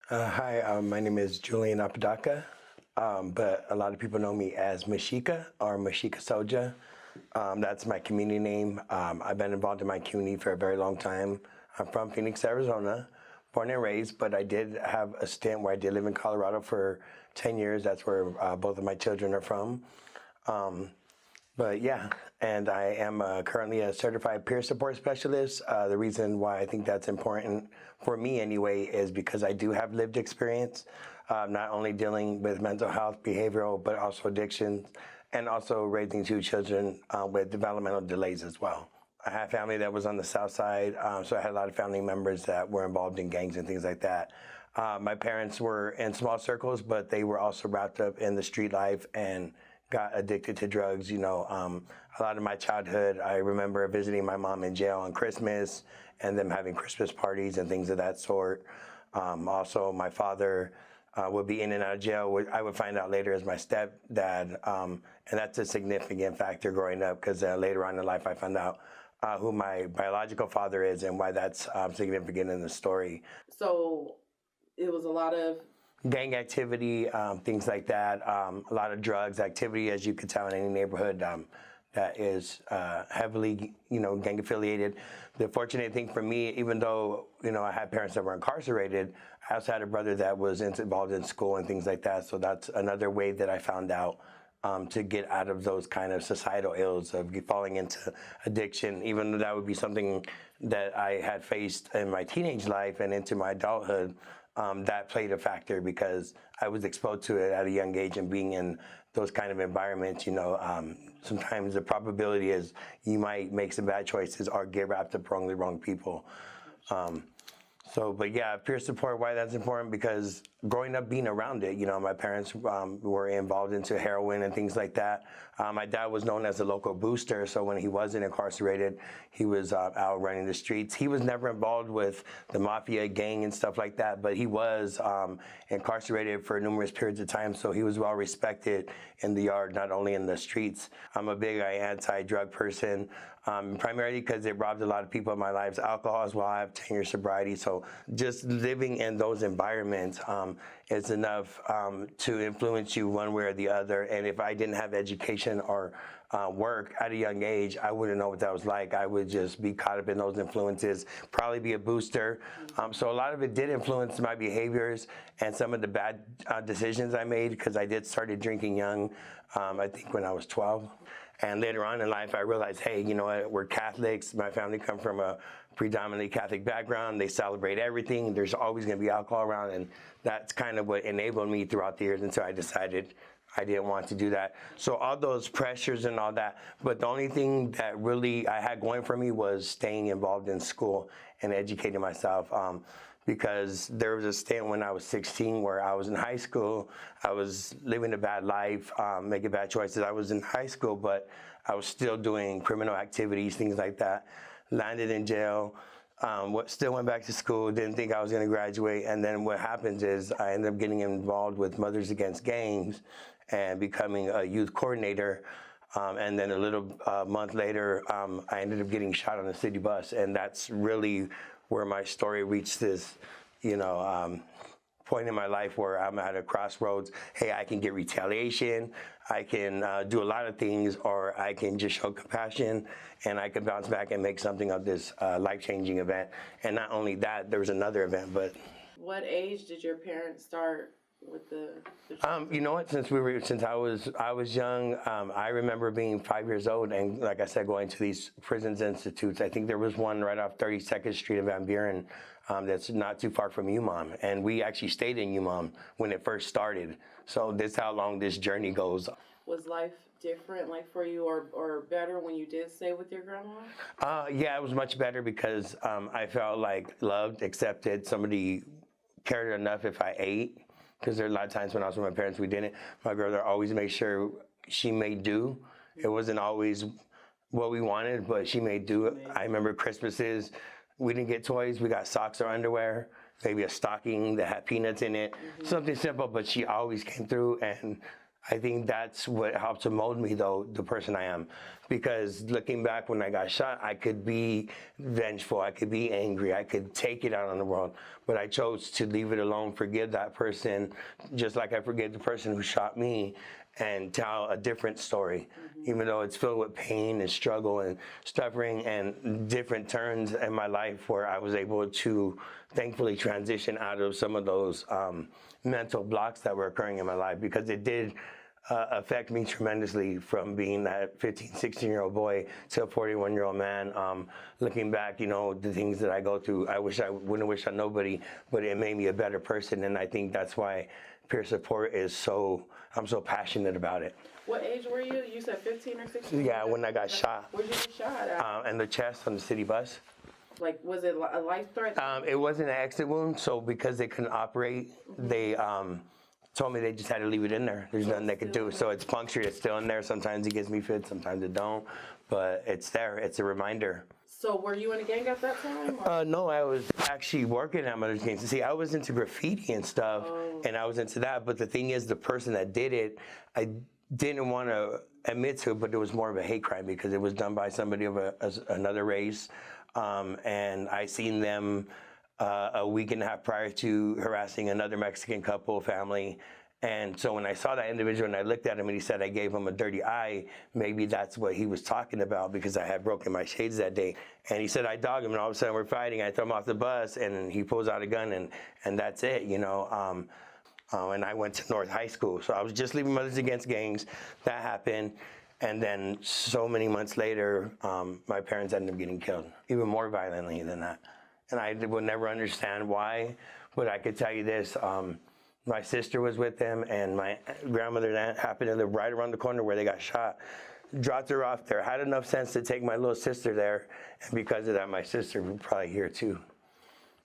Hi, my name is Julian, but a lot of people know me as Mashika or Mashika Soja. That's my community name. I've been involved in my community for a very long time. I'm from Phoenix, Arizona, born and raised, but I did have a stint where I did live in Colorado for 10 years. That's where both of my children are from. But yeah, and I am currently a certified peer support specialist. The reason why I think that's important for me anyway is because I do have lived experience, not only dealing with mental health, behavioral, but also addictions, and also raising two children with developmental delays as well. I had family that was on the south side, so I had a lot of family members that were involved in gangs and things like that. My parents were in small circles, but they were also wrapped up in the street life and got addicted to drugs. A lot of my childhood, I remember visiting my mom in jail on Christmas and them having Christmas parties and things of that sort. Also, my father would be in and out of jail. I would find out later as my stepdad, and that's a significant factor growing up because later on in life I found out who my biological father is and why that's significant in the story. So it was a lot of Gang activity, things like that, a lot of drugs activity, as you could tell in any neighborhood that is heavily, gang affiliated. The fortunate thing for me, even though, I had parents that were incarcerated, I also had a brother that was involved in school and things like that. So that's another way that I found out to get out of those kind of societal ills of falling into addiction, even though that would be something that I had faced in my teenage life and into my adulthood. That played a factor because I was exposed to it at a young age, and being in those kind of environments, sometimes the probability is you might make some bad choices or get wrapped up wrongly wrong people. But yeah, peer support, why that's important, because growing up being around it, my parents were involved into heroin and things like that. My dad was known as a local booster, so when he wasn't incarcerated, he was out running the streets. He was never involved with the mafia gang and stuff like that, but he was incarcerated for numerous periods of time, so he was well respected in the yard, not only in the streets. I'm a big anti-drug person, primarily because it robbed a lot of people in my lives. Alcohol as well. I have 10 years sobriety, so just living in those environments is enough to influence you one way or the other. And if I didn't have education or work at a young age, I wouldn't know what that was like. I would just be caught up in those influences, probably be a booster. So a lot of it did influence my behaviors and some of the bad decisions I made, because I did started drinking young, I think when I was 12. And later on in life, I realized, hey, you know what, we're Catholics. My family come from a predominantly Catholic background. They celebrate everything. There's always going to be alcohol around. And that's kind of what enabled me throughout the years until I decided I didn't want to do that. So all those pressures and all that. But the only thing that really I had going for me was staying involved in school and educating myself. Because there was a stint when I was 16 where I was in high school. I was living a bad life, making bad choices. I was in high school, but I was still doing criminal activities, things like that. Landed in jail, still went back to school, didn't think I was going to graduate. And then what happens is I ended up getting involved with Mothers Against Gangs and becoming a youth coordinator. And then a little month later, I ended up getting shot on a city bus. And that's really where my story reached this, point in my life where I'm at a crossroads. Hey, I can get retaliation. I can do a lot of things, or I can just show compassion, and I can bounce back and make something of this life-changing event. And not only that, there was another event, but. What age did your parents start with the you know what? Since I was young, I remember being 5 years old, and like I said, going to these prisons institutes. I think there was one right off 32nd Street in Van Buren, that's not too far from UMOM, and we actually stayed in UMOM when it first started. So this is how long this journey goes. Was life different, like for you, or better when you did stay with your grandma? Yeah, it was much better because I felt like loved, accepted. Somebody cared enough if I ate. Because there are a lot of times when I was with my parents, we didn't. My grandmother always made sure she made do. It wasn't always what we wanted, but she made do. I remember Christmases, we didn't get toys. We got socks or underwear, maybe a stocking that had peanuts in it. Something simple, but she always came through, and I think that's what helped to mold me, though, the person I am. Because looking back when I got shot, I could be vengeful, I could be angry, I could take it out on the world. But I chose to leave it alone, forgive that person, just like I forgave the person who shot me, and tell a different story. Even though it's filled with pain and struggle and suffering and different turns in my life where I was able to thankfully transition out of some of those mental blocks that were occurring in my life, because it did affect me tremendously from being that 15, 16-year-old boy to a 41-year-old man. Looking back, the things that I go through, I wouldn't wish on nobody, but it made me a better person, and I think that's why peer support I'm so passionate about it. What age were you? You said 15 or 16? Yeah, when I got shot. Where'd you get shot at? In the chest on the city bus. Like, was it a life threat? It wasn't an exit wound, so because they couldn't operate, they told me they just had to leave it in there. There's nothing they could do. So it's punctured, it's still in there. Sometimes it gives me fits, sometimes it don't, but it's there. It's a reminder. So were you in a gang at that time? No, I was actually working at Mother's Gangs. See, I was into graffiti and stuff, and I was into that. But the thing is, the person that did it, I didn't want to admit to it, but it was more of a hate crime because it was done by somebody of another race. And I seen them a week and a half prior to harassing another Mexican couple family. And so when I saw that individual and I looked at him and he said I gave him a dirty eye, maybe that's what he was talking about, because I had broken my shades that day. And he said I dogged him, and all of a sudden we're fighting. I throw him off the bus and he pulls out a gun, and that's it, And I went to North High School. So I was just leaving Mothers Against Gangs. That happened. And then so many months later, my parents ended up getting killed, even more violently than that. And I would never understand why, but I could tell you this. My sister was with them, and my grandmother and aunt happened to live right around the corner where they got shot. Dropped her off there, had enough sense to take my little sister there, and because of that, my sister was probably here too.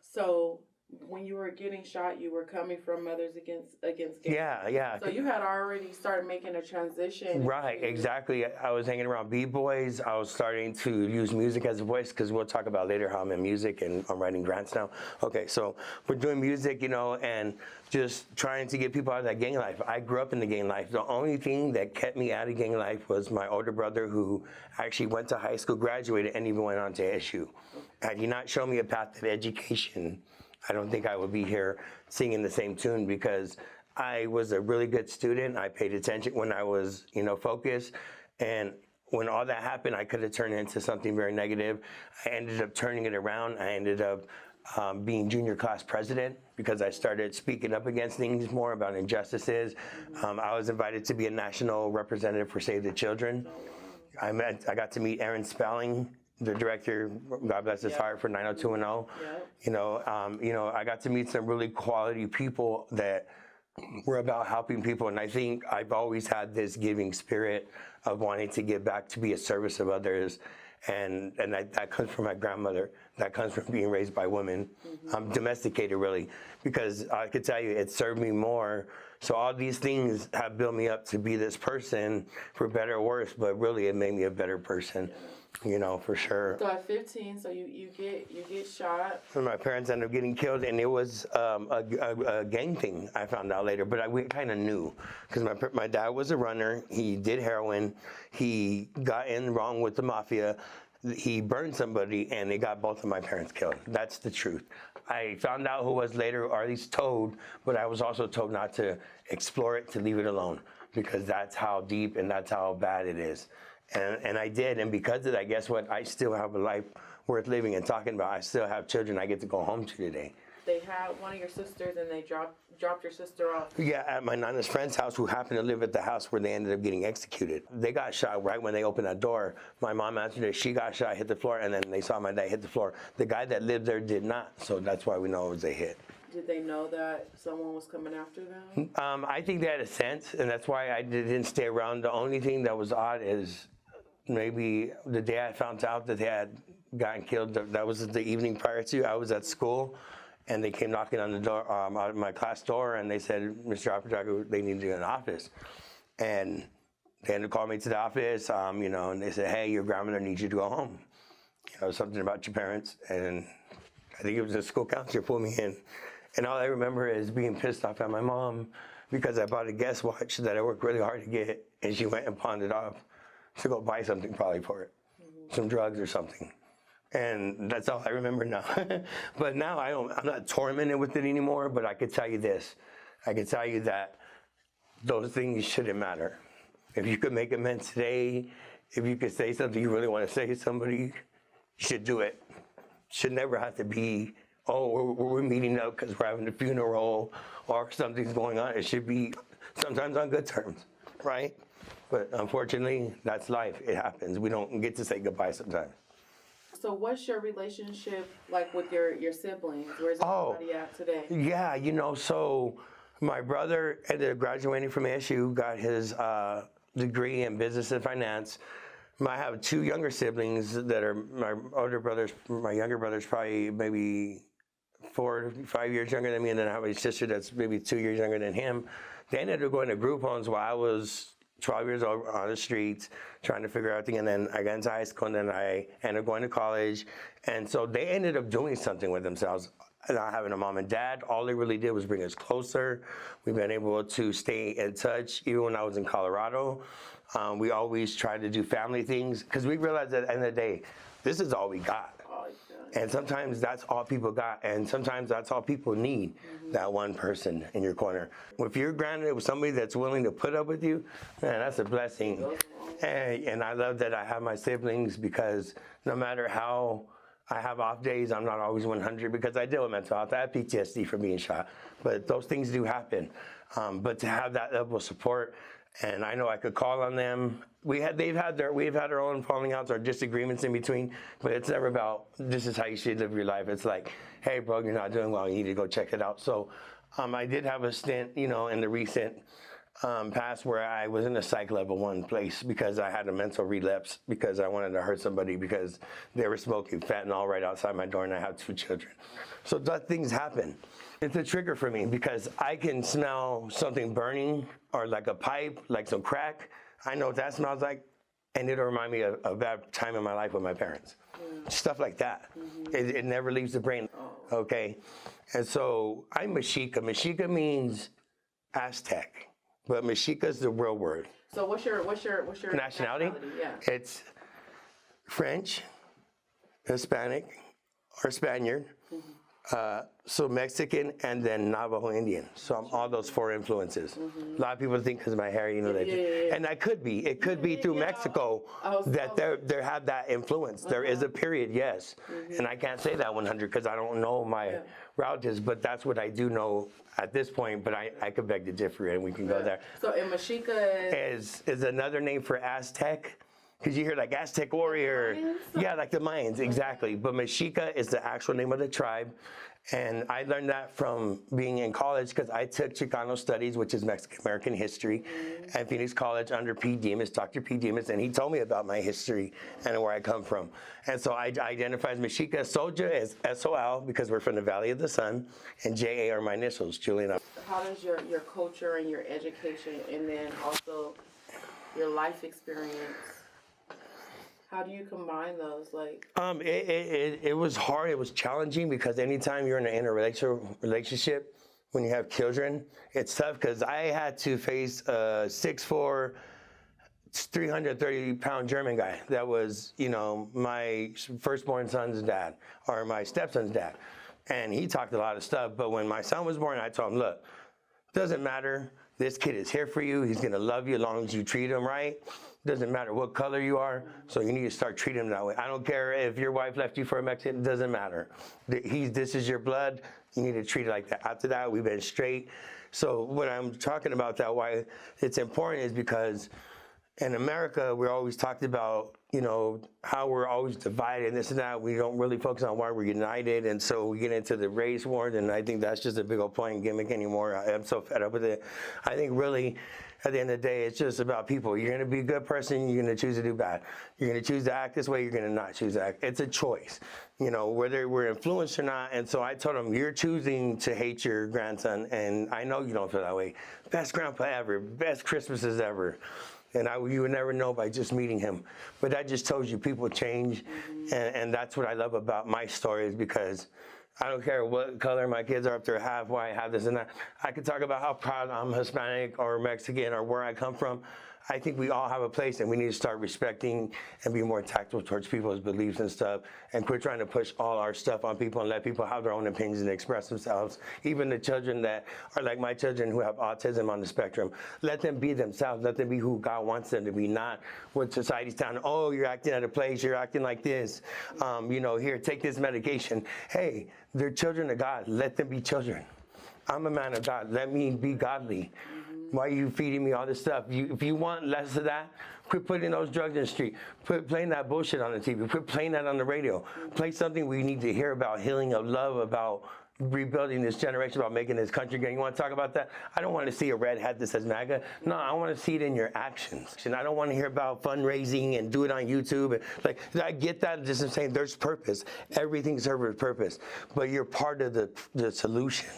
So when you were getting shot, you were coming from Mothers Against Gangs. Yeah. So you had already started making a transition. Right, exactly. I was hanging around B-boys. I was starting to use music as a voice, because we'll talk about later how I'm in music and I'm writing grants now. Okay, so we're doing music, and just trying to get people out of that gang life. I grew up in the gang life. The only thing that kept me out of gang life was my older brother, who actually went to high school, graduated, and even went on to SU. Had he not shown me a path of education, I don't think I would be here singing the same tune, because I was a really good student. I paid attention when I was, focused. And when all that happened, I could have turned it into something very negative. I ended up turning it around. I ended up being junior class president, because I started speaking up against things more about injustices. I was invited to be a national representative for Save the Children. I got to meet Aaron Spelling, the director, God bless his heart, for 90210. I got to meet some really quality people that were about helping people, and I think I've always had this giving spirit of wanting to give back, to be a service of others, and that comes from my grandmother. That comes from being raised by women. I'm domesticated, really, because I could tell you it served me more. So all these things have built me up to be this person, for better or worse, but really it made me a better person. For sure. So at 15, so you get shot. And my parents ended up getting killed, and it was a gang thing, I found out later, but we kind of knew, because my dad was a runner. He did heroin. He got in wrong with the mafia. He burned somebody, and they got both of my parents killed. That's the truth. I found out who was later, or at least told, but I was also told not to explore it, to leave it alone, because that's how deep and that's how bad it is. And I did, and because of that, guess what? I still have a life worth living and talking about. I still have children I get to go home to today. They had one of your sisters, and they dropped your sister off. Yeah, at my nana's friend's house, who happened to live at the house where they ended up getting executed. They got shot right when they opened that door. My mom answered it. She got shot, hit the floor, and then they saw my dad hit the floor. The guy that lived there did not, so that's why we know it was a hit. Did they know that someone was coming after them? I think they had a sense, and that's why I didn't stay around. The only thing that was odd is maybe the day I found out that they had gotten killed, that was the evening prior to. I was at school, and they came knocking on the door, out of my class door, and they said, Mr. Oppenheimer, they need you in the office. And they had to call me to the office, and they said, hey, your grandmother needs you to go home. Something about your parents. And I think it was the school counselor pulled me in. And all I remember is being pissed off at my mom because I bought a guest watch that I worked really hard to get, and she went and pawned it off to go buy something probably for it, some drugs or something. And that's all I remember now. But now I'm not tormented with it anymore, but I could tell you this. I could tell you that those things shouldn't matter. If you could make amends today, if you could say something you really want to say to somebody, you should do it. Should never have to be, oh, we're meeting up because we're having a funeral or something's going on. It should be sometimes on good terms, right? But unfortunately, that's life. It happens. We don't get to say goodbye sometimes. So what's your relationship like with your siblings? Where's everybody at today? Yeah, so my brother ended up graduating from ASU, got his degree in business and finance. I have two younger siblings that are my older brothers. My younger brother's probably maybe 4 to 5 years younger than me, and then I have a sister that's maybe 2 years younger than him. They ended up going to group homes while I was 12 years old on the streets trying to figure out everything, and then I got into high school, and then I ended up going to college. And so they ended up doing something with themselves. Not having a mom and dad, all they really did was bring us closer. We've been able to stay in touch. Even when I was in Colorado, we always tried to do family things because we realized at the end of the day, this is all we got. And sometimes that's all people got, and sometimes that's all people need, that one person in your corner. If you're granted with somebody that's willing to put up with you, man, that's a blessing. And I love that I have my siblings, because no matter how I have off days, I'm not always 100, because I deal with mental health. I have PTSD from being shot, but those things do happen. But to have that level of support, and I know I could call on them. We've had our own falling outs or disagreements in between, but it's never about this is how you should live your life. It's like, hey, bro, you're not doing well. You need to go check it out. So I did have a stint, in the recent past where I was in a psych level 1 place because I had a mental relapse because I wanted to hurt somebody because they were smoking fentanyl right outside my door, and I have 2 children. So that things happen. It's a trigger for me because I can smell something burning or like a pipe, like some crack. I know what that smells like, and it'll remind me of that time in my life with my parents. Stuff like that. It never leaves the brain, okay? And so I'm Mexica. Mexica means Aztec, but Mexica is the real word. So what's your nationality? Yeah. It's French, Hispanic, or Spaniard. So Mexican, and then Navajo Indian. So I'm all those 4 influences. A lot of people think because of my hair, and that could be. It could be through Mexico that they have that influence. There is a period, yes. And I can't say that 100 because I don't know my relatives, but that's what I do know at this point. But I could beg to differ, and we can go there. So in Mexica is another name for Aztec. Because you hear like Aztec warrior. Yeah, like the Mayans, exactly. But Mexica is the actual name of the tribe. And I learned that from being in college because I took Chicano Studies, which is Mexican-American history, at Phoenix College under P. Demas, Dr. P. Demas, and he told me about my history and where I come from. And so I identify as Mexica. Soja as S-O-L because we're from the Valley of the Sun, and J-A are my initials, Julian. How does your culture and your education and then also your life experience, how do you combine those? It was hard. It was challenging because anytime you're in an interrelationship, when you have children, it's tough because I had to face a 6'4", 330-pound German guy that was, my firstborn son's dad or my stepson's dad. And he talked a lot of stuff. But when my son was born, I told him, look, doesn't matter. This kid is here for you. He's going to love you as long as you treat him right. Doesn't matter what color you are, so you need to start treating him that way. I don't care if your wife left you for a Mexican, it doesn't matter. This is your blood, you need to treat it like that. After that, we've been straight. So when I'm talking about that, why it's important is because in America, we're always talked about, how we're always divided and this and that. We don't really focus on why we're united, and so we get into the race war, and I think that's just a big old point gimmick anymore. I'm so fed up with it. I think really, at the end of the day, it's just about people. You're going to be a good person, you're going to choose to do bad. You're going to choose to act this way, you're going to not choose to act. It's a choice, whether we're influenced or not. And so I told him, you're choosing to hate your grandson, and I know you don't feel that way. Best grandpa ever, best Christmases ever. And you would never know by just meeting him. But that just tells you people change. And that's what I love about my story is because I don't care what color my kids are, if they're half white, half this and that. I could talk about how proud I'm Hispanic or Mexican or where I come from. I think we all have a place, and we need to start respecting and be more tactful towards people's beliefs and stuff, and quit trying to push all our stuff on people and let people have their own opinions and express themselves. Even the children that are like my children who have autism on the spectrum, let them be themselves. Let them be who God wants them to be, not what society's telling them. Oh, you're acting out of place. You're acting like this. Here, take this medication. Hey, they're children of God. Let them be children. I'm a man of God. Let me be godly. Why are you feeding me all this stuff? If you want less of that, quit putting those drugs in the street. Quit playing that bullshit on the TV. Quit playing that on the radio. Play something we need to hear about, healing of love, about rebuilding this generation, about making this country great. You want to talk about that? I don't want to see a red hat that says MAGA. No, I want to see it in your actions. And I don't want to hear about fundraising and do it on YouTube. I get that. Just saying there's purpose. Everything serves a purpose. But you're part of the solution.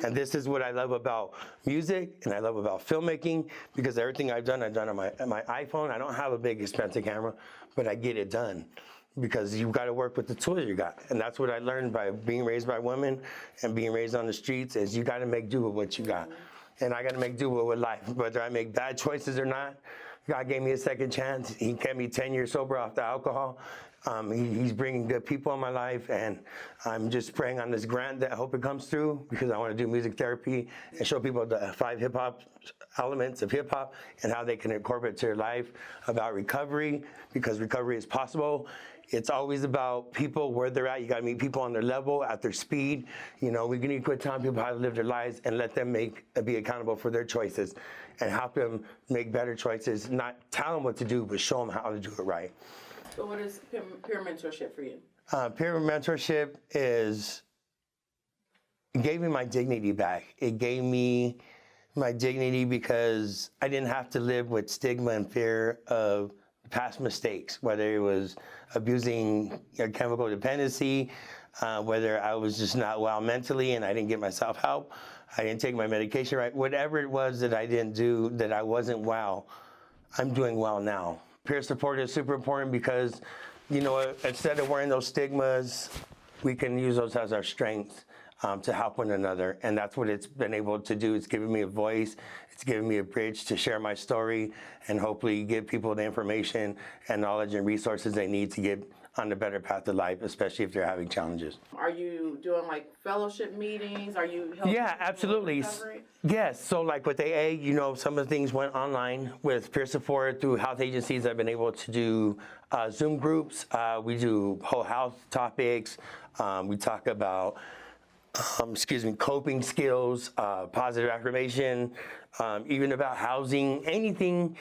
And this is what I love about music, and I love about filmmaking, because everything I've done on my iPhone. I don't have a big expensive camera, but I get it done because you've got to work with the tools you got. And that's what I learned by being raised by women and being raised on the streets, is you got to make do with what you got. And I got to make do with life, whether I make bad choices or not. God gave me a second chance. He kept me 10 years sober off the alcohol. He's bringing good people in my life, and I'm just praying on this grant that I hope it comes through, because I want to do music therapy and show people the 5 hip-hop elements of hip-hop and how they can incorporate to their life, about recovery, because recovery is possible. It's always about people where they're at. You got to meet people on their level, at their speed. We need to quit telling people how to live their lives and let them be accountable for their choices, and help them make better choices. Not tell them what to do, but show them how to do it right. So what is peer mentorship for you? Peer mentorship it gave me my dignity back. It gave me my dignity because I didn't have to live with stigma and fear of past mistakes, whether it was abusing chemical dependency, whether I was just not well mentally and I didn't get myself help, I didn't take my medication right, whatever it was that I didn't do, that I wasn't well, I'm doing well now. Peer support is super important because, instead of wearing those stigmas, we can use those as our strength to help one another. And that's what it's been able to do. It's given me a voice. It's given me a bridge to share my story and hopefully give people the information and knowledge and resources they need to get on the better path of life, especially if they're having challenges. Are you doing fellowship meetings? Are you helping? Yeah, absolutely. Yes. So with AA, some of the things went online. With peer support through health agencies, I've been able to do Zoom groups. We do whole health topics. We talk about coping skills, positive affirmation, even about housing, anything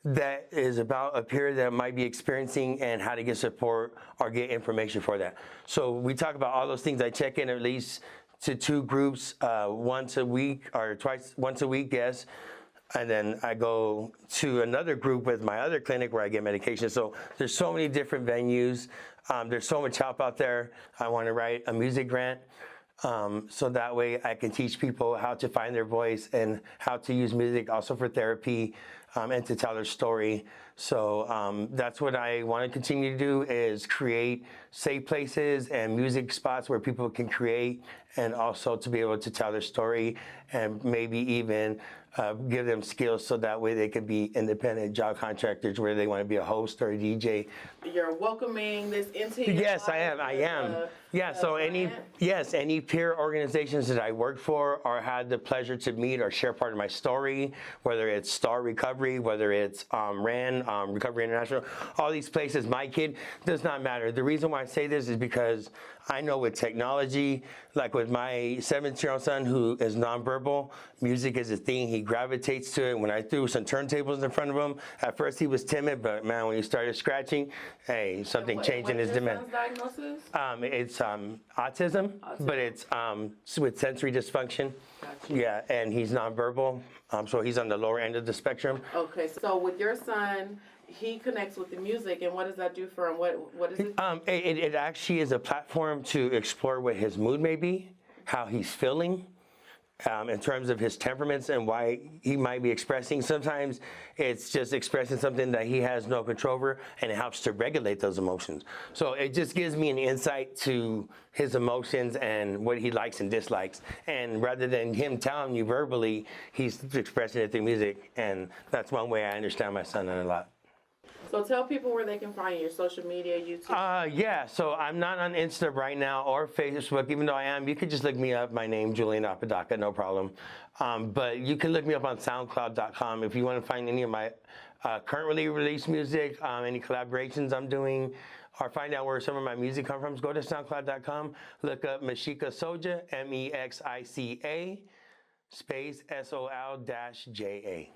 that is about a peer that might be experiencing and how to get support or get information for that. So we talk about all those things. I check in at least to 2 groups once a week or once a week, yes. And then I go to another group with my other clinic where I get medication. So there's so many different venues. There's so much help out there. I want to write a music grant. So that way I can teach people how to find their voice and how to use music also for therapy and to tell their story. So that's what I want to continue to do, is create safe places and music spots where people can create, and also to be able to tell their story and maybe even give them skills so that way they could be independent job contractors, where they want to be a host or a DJ. You're welcoming this into your Yes, life. I am. Yeah, so any peer organizations that I worked for or had the pleasure to meet or share part of my story, whether it's Star Recovery, whether it's RAN, Recovery International, all these places, my kid, does not matter. The reason why I say this is because I know with technology, like with my 17-year-old son who is nonverbal, music is a thing. He gravitates to it. When I threw some turntables in front of him, at first he was timid, but man, when he started scratching, hey, something changed in his demeanor. What's your son's diagnosis? It's autism, but it's with sensory dysfunction. Gotcha. Yeah, and he's nonverbal, so he's on the lower end of the spectrum. Okay, so with your son, he connects with the music, and what does that do for him? What is it? It actually is a platform to explore what his mood may be, how he's feeling, in terms of his temperaments and why he might be expressing. Sometimes it's just expressing something that he has no control over, and it helps to regulate those emotions. So it just gives me an insight to his emotions and what he likes and dislikes. And rather than him telling you verbally, he's expressing it through music. And that's one way I understand my son a lot. So tell people where they can find you, your social media, YouTube. Yeah, so I'm not on Insta right now or Facebook, even though I am. You could just look me up. My name, Julian Apodaca, no problem. But you can look me up on SoundCloud.com if you want to find any of my currently released music, any collaborations I'm doing, or find out where some of my music comes from. Go to SoundCloud.com, look up Mexica Soja, MEXICA, space SOL-JA.